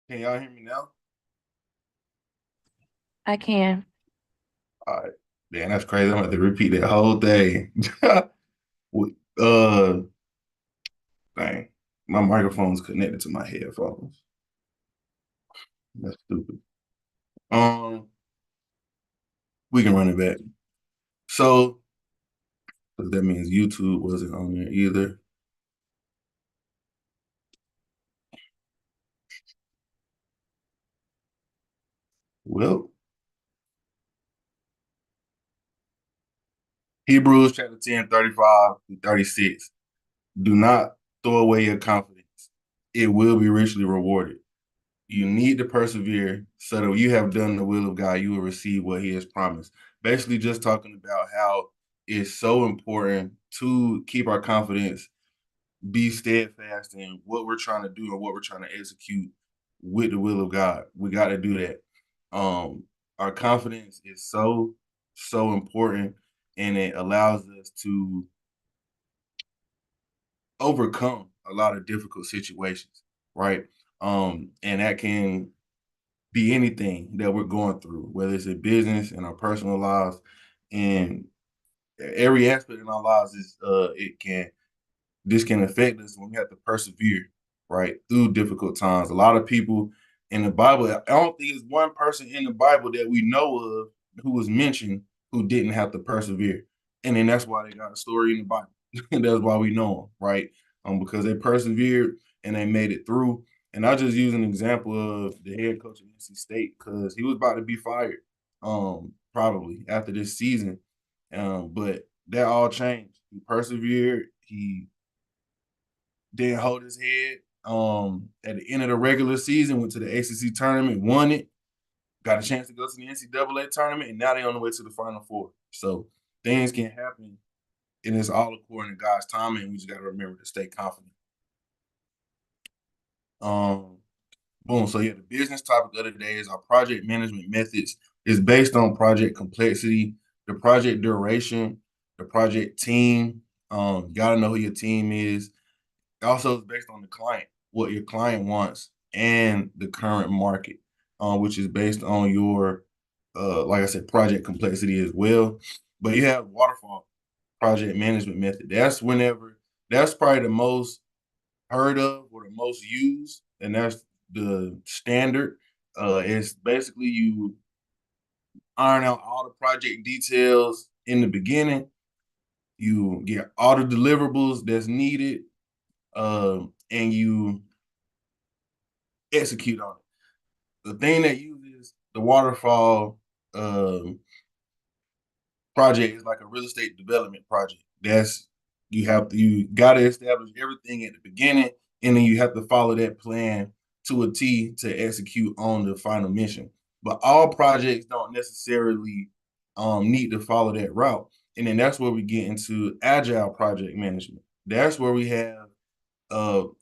Can y'all hear me now? I can. All right. Man, that's crazy. I'm gonna have to repeat that whole thing. uh, dang. My microphone's connected to my headphones. That's stupid. Um, we can run it back. So, 'cause that means YouTube wasn't on there either. Well, Hebrews chapter 10, 35 to 36. Do not throw away your confidence. It will be richly rewarded. You need to persevere so that when you have done the will of God, you will receive what He has promised. Basically, just talking about how it's so important to keep our confidence, be steadfast in what we're trying to do and what we're trying to execute with the will of God. We got to do that. Um, our confidence is so important, and it allows us to overcome a lot of difficult situations, right? And that can be anything that we're going through, whether it's in business, in our personal lives, and every aspect in our lives is it can this can affect us when we have to persevere, right, through difficult times. A lot of people in the Bible, I don't think there's one person in the Bible that we know of who was mentioned who didn't have to persevere. And then that's why they got a story in the Bible. That's why we know them, right? Because they persevered and they made it through. And I just use an example of the head coach of NC State because he was about to be fired, probably after this season. But that all changed. He persevered. He didn't hold his head. At the end of the regular season, went to the ACC tournament, won it, got a chance to go to the NCAA tournament, and now they're on the way to the Final Four. So things can happen, and it's all according to God's timing. And we just got to remember to stay confident. Um, Boom. So yeah, the business topic of the day is our project management methods is based on project complexity, the project duration, the project team. You got to know who your team is. Also, it's based on the client, what your client wants, and the current market, which is based on your, like I said, project complexity as well. But you have waterfall project management method. That's probably the most heard of or the most used, and that's the standard. It's basically you iron out all the project details in the beginning. You get all the deliverables that's needed, and you execute on it. The thing that uses the waterfall um, project is like a real estate development project. You got to establish everything at the beginning, and then you have to follow that plan to a T to execute on the final mission. But all projects don't necessarily need to follow that route, and then that's where we get into agile project management. That's where we have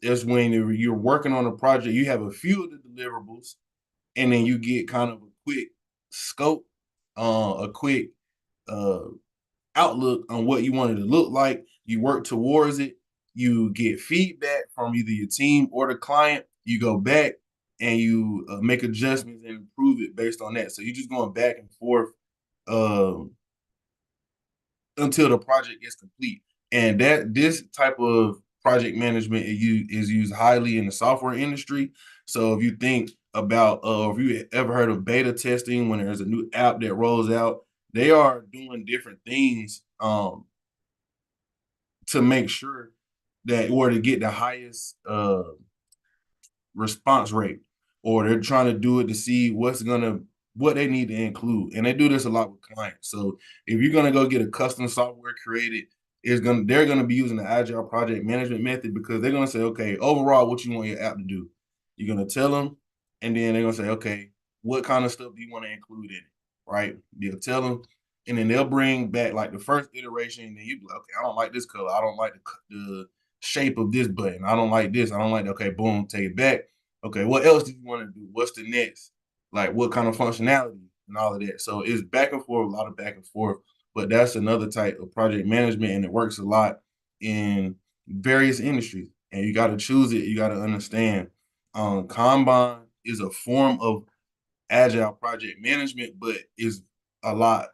that's when you're working on a project, you have a few of the deliverables, and then you get kind of a quick scope, a quick uh, outlook on what you want it to look like. You work towards it. You get feedback from either your team or the client. You go back and you make adjustments and improve it based on that. So you're just going back and forth um, until the project gets complete. And that this type of project management is used highly in the software industry. So if you think about, if you ever heard of beta testing, when there's a new app that rolls out, they are doing different things to make sure that, or to get the highest response rate, or they're trying to do it to see what they need to include. And they do this a lot with clients. So if you're gonna go get a custom software created, they're gonna be using the agile project management method because they're gonna say, okay, overall, what you want your app to do. You're gonna tell them, and then they're gonna say, okay, what kind of stuff do you want to include in it? Right? You'll tell them, and then they'll bring back like the first iteration, and then you be like, okay, I don't like this color, I don't like the shape of this button, I don't like this, I don't like, okay, boom, take it back. Okay, what else do you want to do? What's the next? Like what kind of functionality and all of that. So it's back and forth, a lot of back and forth. But that's another type of project management, and it works a lot in various industries. And you got to choose it. You got to understand. Kanban is a form of agile project management, but is a lot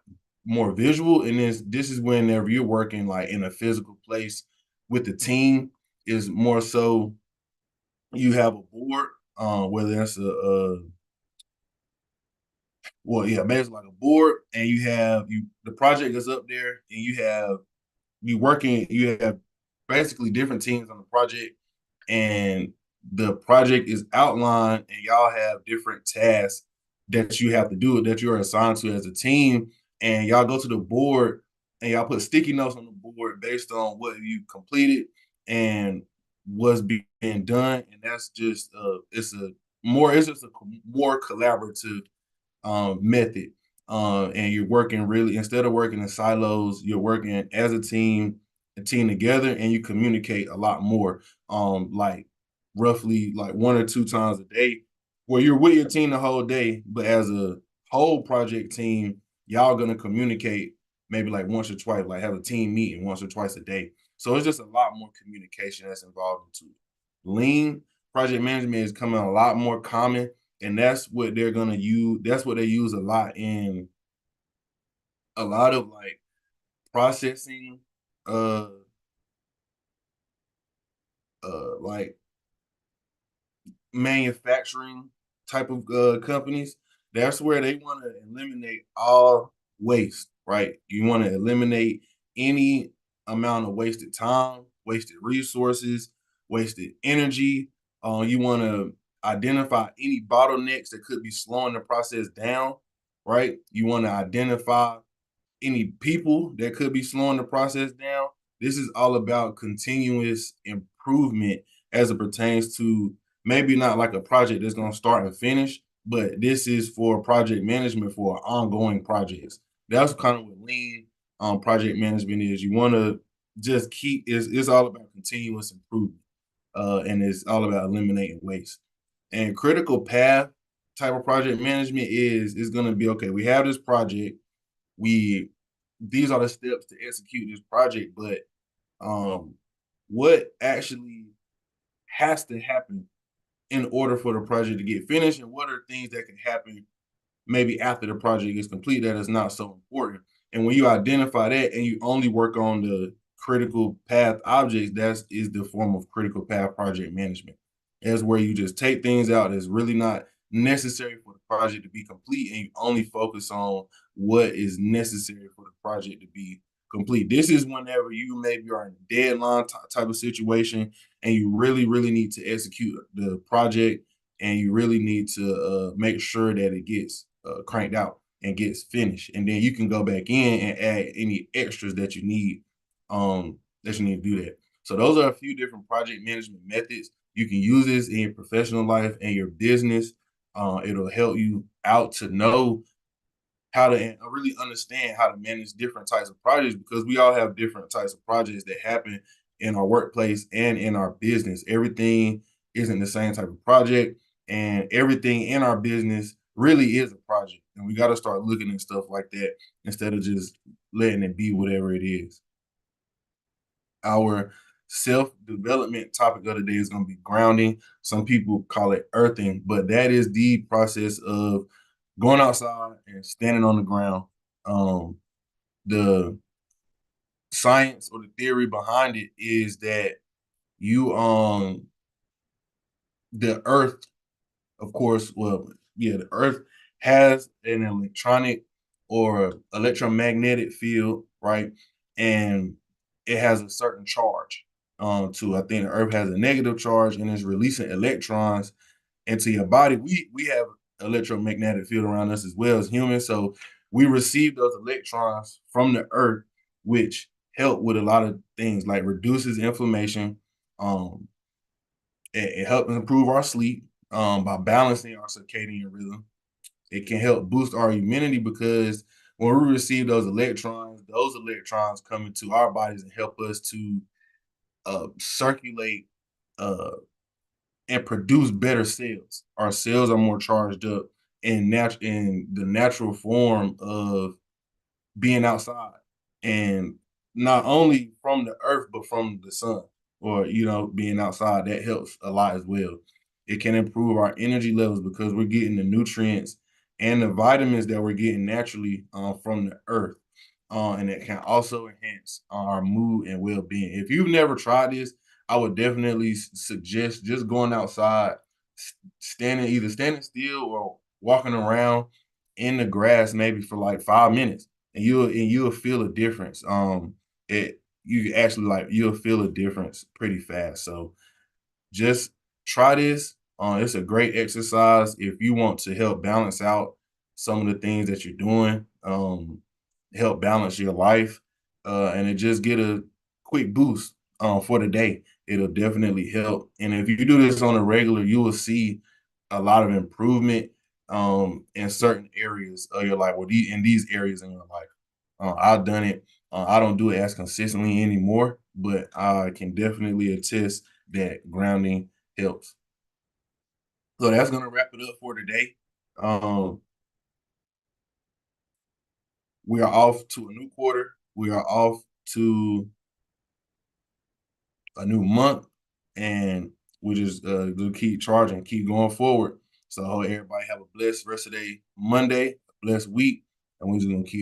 more visual. And this is whenever you're working like in a physical place with the team, is more so you have a board, whether that's well, yeah, basically like a board, and you have the project is up there, and you have basically different teams on the project, and the project is outlined, and y'all have different tasks that you have to do, that you're assigned to as a team, and y'all go to the board and y'all put sticky notes on the board based on what you completed and what's being done, and that's just it's just a more collaborative method. And you're working really, instead of working in silos, you're working as a team together, and you communicate a lot more. Like roughly like 1 or 2 times a day, where you're with your team the whole day, but as a whole project team, y'all gonna communicate maybe like once or twice, like have a team meeting once or twice a day. So it's just a lot more communication that's involved into it. Lean project management is coming a lot more common, and that's what they're gonna use. That's what they use a lot in a lot of like processing, uh, like manufacturing type of companies. That's where they want to eliminate all waste, right? You want to eliminate any amount of wasted time, wasted resources, wasted energy. You want to identify any bottlenecks that could be slowing the process down, right? You want to identify any people that could be slowing the process down. This is all about continuous improvement as it pertains to maybe not like a project that's going to start and finish, but this is for project management for ongoing projects. That's kind of what lean project management is. You want to just keep it's all about continuous improvement, and it's all about eliminating waste. And critical path type of project management is going to be okay. We have this project, we these are the steps to execute this project, but um what actually has to happen in order for the project to get finished, and what are things that can happen maybe after the project is complete that is not so important. And when you identify that and you only work on the critical path objects, that is the form of critical path project management. That's where you just take things out that's really not necessary for the project to be complete, and you only focus on what is necessary for the project to be complete. This is whenever you maybe are in a deadline type of situation, and you really, really need to execute the project, and you really need to make sure that it gets cranked out and gets finished, and then you can go back in and add any extras that you need to do that. So those are a few different project management methods. You can use this in your professional life and your business. It'll help you out to know how to really understand how to manage different types of projects, because we all have different types of projects that happen in our workplace and in our business. Everything isn't the same type of project, and everything in our business really is a project. And we got to start looking at stuff like that instead of just letting it be whatever it is. Our self development topic of the day is going to be grounding. Some people call it earthing, but that is the process of going outside and standing on the ground. Um, the science or the theory behind it is that you the earth, of course, well, yeah, the earth has an electronic or electromagnetic field, right? And it has a certain charge to, I think the earth has a negative charge, and it's releasing electrons into your body. We have electromagnetic field around us as well as humans. So we receive those electrons from the earth, which help with a lot of things like reduces inflammation. Um, it helps improve our sleep by balancing our circadian rhythm. It can help boost our immunity, because when we receive those electrons come into our bodies and help us to circulate uh, and produce better cells. Our cells are more charged up in the natural form of being outside, and not only from the earth but from the sun, or being outside, that helps a lot as well. It can improve our energy levels because we're getting the nutrients and the vitamins that we're getting naturally from the earth. And it can also enhance our mood and well-being. If you've never tried this, I would definitely suggest just going outside, standing still or walking around in the grass maybe for like 5 minutes, and you'll feel a difference. It you actually like you'll feel a difference pretty fast. So just try this. It's a great exercise if you want to help balance out some of the things that you're doing, help balance your life, and it just get a quick boost for the day. It'll definitely help. And if you do this on a regular, you will see a lot of improvement in certain areas of your life, or in these areas in your life. I've done it. I don't do it as consistently anymore, but I can definitely attest that grounding helps. So that's gonna wrap it up for today. Um, we are off to a new quarter. We are off to a new month, and we just gonna keep charging, keep going forward. So I hope everybody have a blessed rest of their Monday, a blessed week, and we're just gonna keep